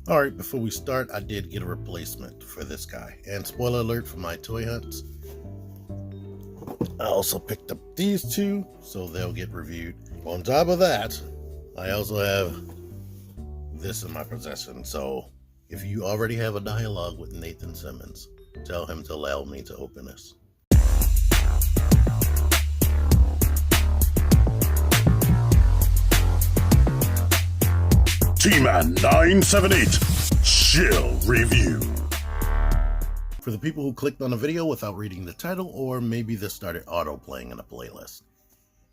Alright, before we start, I did get a replacement for this guy. And spoiler alert for my toy hunts, I also picked up these two, so they'll get reviewed. On top of that, I also have this in my possession, so if you already have a dialogue with Nathan Simmons, tell him to allow me to open this. T-Man 978 Chill Review. For the people who clicked on the video without reading the title, or maybe this started auto-playing in a playlist,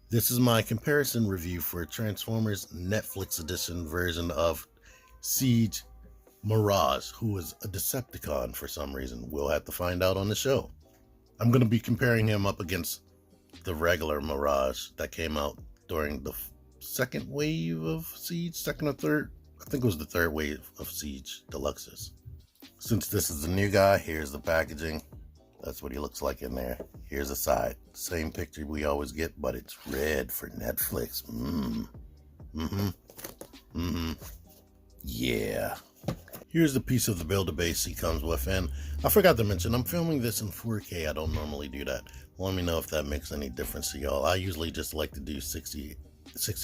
this is my comparison review for Transformers Netflix edition version of Siege Mirage, who is a Decepticon for some reason. We'll have to find out on the show. I'm going to be comparing him up against the regular Mirage that came out during the second wave of Siege, second or third. I think it was the third wave of Siege Deluxes. Since this is the new guy, here's the packaging. That's what he looks like in there. Here's the side. Same picture we always get, but it's red for Netflix. Yeah. Here's the piece of the build-a-base he comes with, and I forgot to mention, I'm filming this in 4K. I don't normally do that. Let me know if that makes any difference to y'all. I usually just like to do 60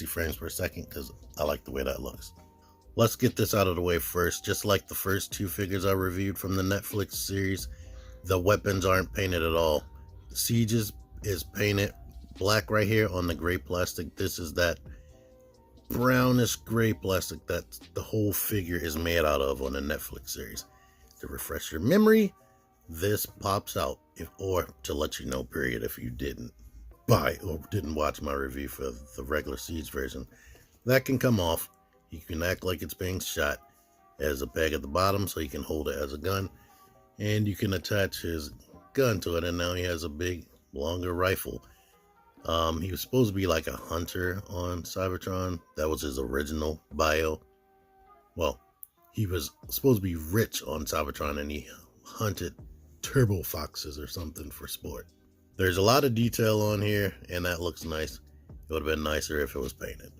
frames per second because I like the way that looks. Let's get this out of the way first. Just like the first two figures I reviewed from the Netflix series, the weapons aren't painted at all. Siege's is painted black right here on the gray plastic. This is that brownish gray plastic that the whole figure is made out of on the Netflix series. To refresh your memory, this pops out, or to let you know, period, if you didn't buy or didn't watch my review for the regular Siege version. That can come off. You can act like it's being shot as a peg at the bottom so you can hold it as a gun, and you can attach his gun to it, and now he has a big, longer rifle. He was supposed to be like a hunter on Cybertron. That was his original bio. Well, he was supposed to be rich on Cybertron, and he hunted turbo foxes or something for sport. There's a lot of detail on here, and that looks nice. It would have been nicer if it was painted.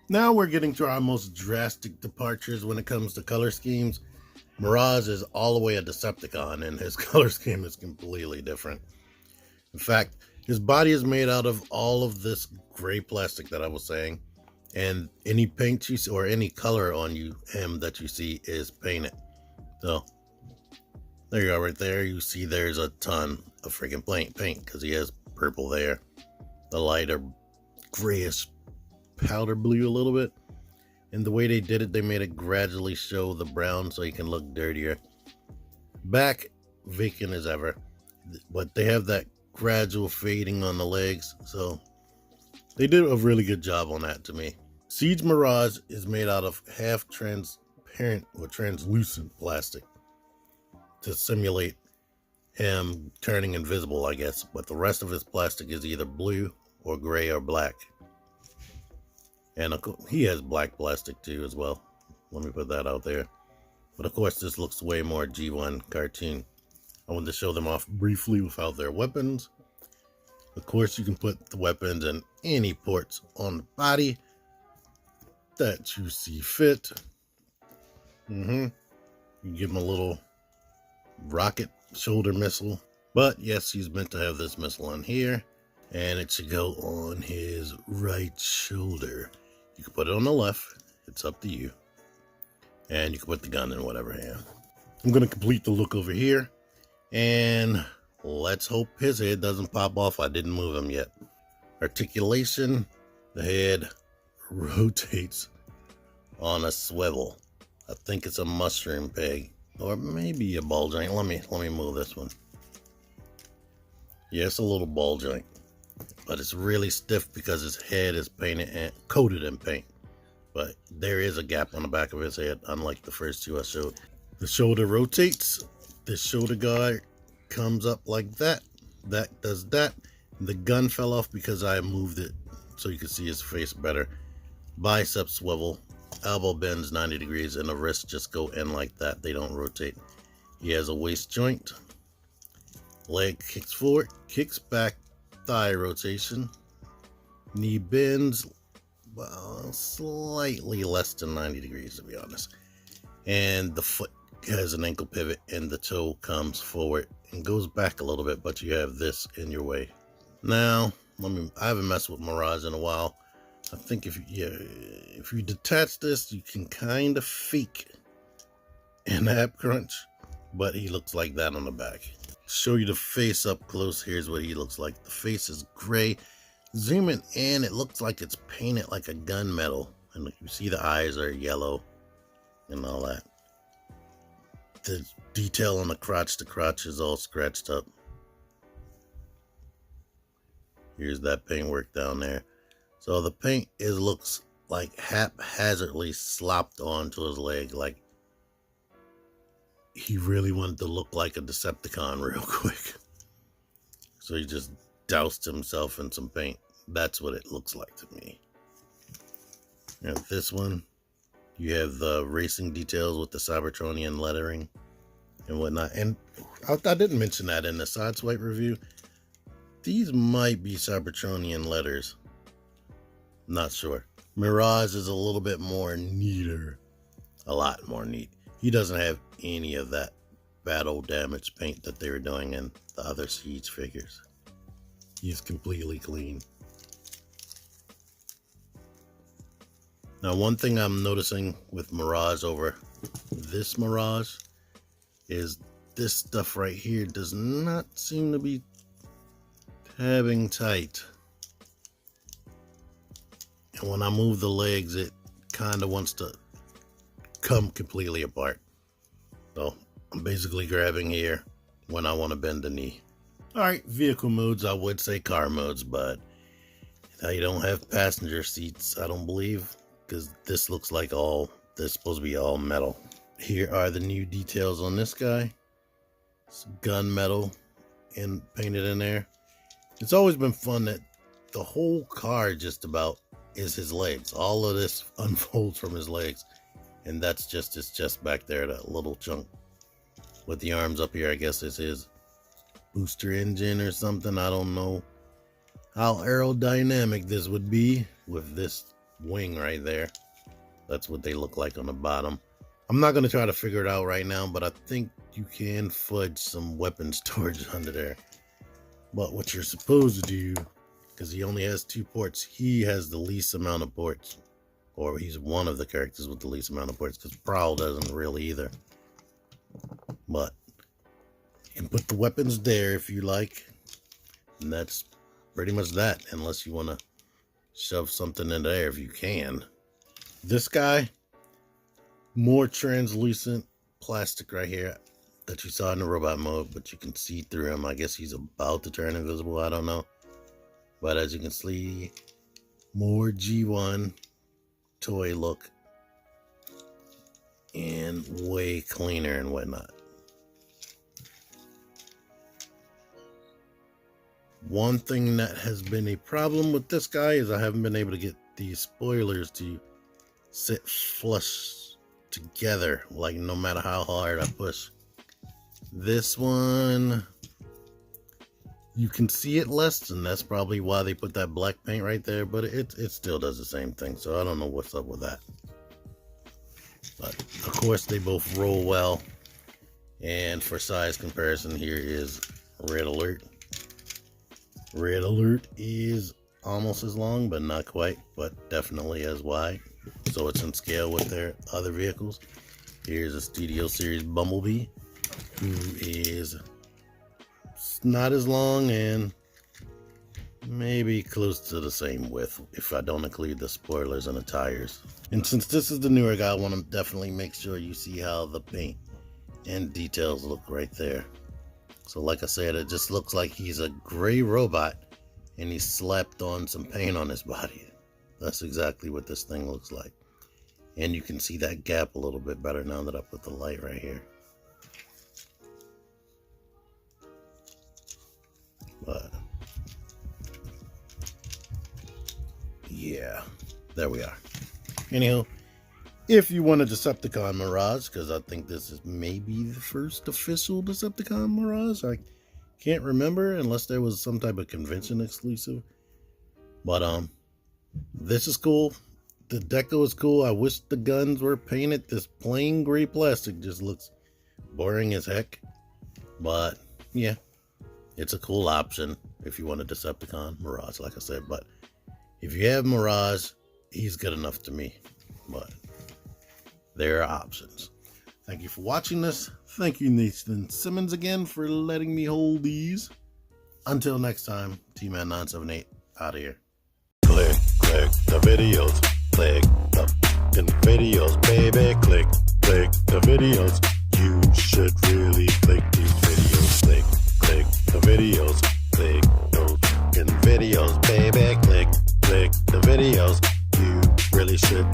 Now we're getting to our most drastic departures when it comes to color schemes. Mirage is all the way a Decepticon, and his color scheme is completely different. In fact, his body is made out of all of this gray plastic that I was saying, and any paint you see, or any color on him that you see, is painted. So there you are right there. You see there's a ton of freaking paint because he has purple there. The lighter grayish powder blue a little bit. And the way they did it, they made it gradually show the brown so he can look dirtier. Back, vacant as ever. But they have that gradual fading on the legs. So they did a really good job on that to me. Siege Mirage is made out of half transparent or translucent plastic to simulate him turning invisible, I guess. But the rest of his plastic is either blue or gray or black. And he has black plastic too as well. Let me put that out there. But of course, this looks way more G1 cartoon. I wanted to show them off briefly without their weapons. Of course, you can put the weapons in any ports on the body that you see fit. You can give him a little rocket shoulder missile. But yes, he's meant to have this missile on here. And it should go on his right shoulder. You can put it on the left. It's up to you. And you can put the gun in whatever hand. I'm going to complete the look over here. And let's hope his head doesn't pop off. I didn't move him yet. Articulation. The head rotates on a swivel. I think it's a mushroom peg. Or maybe a ball joint. Let me move this one. Yeah, it's a little ball joint. But it's really stiff because his head is painted and coated in paint. But there is a gap on the back of his head, unlike the first two I showed. The shoulder rotates. The shoulder guard comes up like that. That does that. The gun fell off because I moved it so you can see his face better. Bicep swivel. Elbow bends 90 degrees, and the wrists just go in like that. They don't rotate. He has a waist joint. Leg kicks forward, kicks back. Thigh rotation. Knee bends, well, slightly less than 90 degrees to be honest. and the foot has an ankle pivot, and the toe comes forward and goes back a little bit, but you have this in your way. Now, I haven't messed with Mirage in a while. I think if you detach this, you can kind of fake an ab crunch, but he looks like that on the back. Show you the face up close. Here's what he looks like. The face is gray. Zooming in, it looks like it's painted like a gunmetal, and you see the eyes are yellow and all that. The detail on the crotch is all scratched up. Here's that paintwork down there. So the paint looks like haphazardly slopped onto his leg, like he really wanted to look like a Decepticon real quick. So he just doused himself in some paint. That's what it looks like to me. And this one, you have the racing details with the Cybertronian lettering and whatnot. And I didn't mention that in the Sideswipe review. These might be Cybertronian letters. Not sure. Mirage is a little bit more neater. A lot more neat. He doesn't have any of that battle damage paint that they were doing in the other Siege figures. He's completely clean. Now, one thing I'm noticing with Mirage over this Mirage is this stuff right here does not seem to be tabbing tight. And when I move the legs, it kind of wants to come completely apart. So I'm basically grabbing here when I want to bend the knee. Alright, vehicle modes, I would say car modes, but now you don't have passenger seats, I don't believe, because this looks like this is supposed to be all metal. Here are the new details on this guy. It's gunmetal and painted in there. It's always been fun that the whole car just about is his legs. All of this unfolds from his legs. And that's just his chest back there, that little chunk. With the arms up here, I guess is his booster engine or something. I don't know how aerodynamic this would be with this wing right there. That's what they look like on the bottom. I'm not going to try to figure it out right now, but I think you can fudge some weapon storage under there. But what you're supposed to do, because he only has 2 ports, he has the least amount of ports. Or he's one of the characters with the least amount of ports, because Prowl doesn't really either. But you can put the weapons there if you like. And that's pretty much that, unless you want to shove something in there if you can. This guy, more translucent plastic right here that you saw in the robot mode, but you can see through him. I guess he's about to turn invisible, I don't know. But as you can see, more G1 toy look and way cleaner and whatnot. One thing that has been a problem with this guy is I haven't been able to get these spoilers to sit flush together, like no matter how hard I push. This one, you can see it less, and that's probably why they put that black paint right there, but it still does the same thing, so I don't know what's up with that. But of course they both roll well, and for size comparison, here is Red Alert. Red Alert is almost as long, but not quite, but definitely as wide, so it's in scale with their other vehicles. Here's a Studio Series Bumblebee, who is not as long and maybe close to the same width if I don't include the spoilers and the tires. And since this is the newer guy, I want to definitely make sure you see how the paint and details look right there. So like I said, it just looks like he's a gray robot and he slapped on some paint on his body. That's exactly what this thing looks like. And you can see that gap a little bit better now that I put the light right here. But yeah, there we are. Anyhow, if you want a Decepticon Mirage, because I think this is maybe the first official Decepticon Mirage, I can't remember unless there was some type of convention exclusive. But this is cool. The deco is cool. I wish the guns were painted. This plain gray plastic just looks boring as heck. But yeah, it's a cool option if you want a Decepticon Mirage, like I said. But if you have Mirage, he's good enough to me. But there are options. Thank you for watching this. Thank you, Nathan Simmons, again for letting me hold these. Until next time, T-Man978 out of here. Click the videos. Click the videos, baby. Click the videos. You should really click these videos. Click the videos. Click those videos, baby. Click the videos. You really should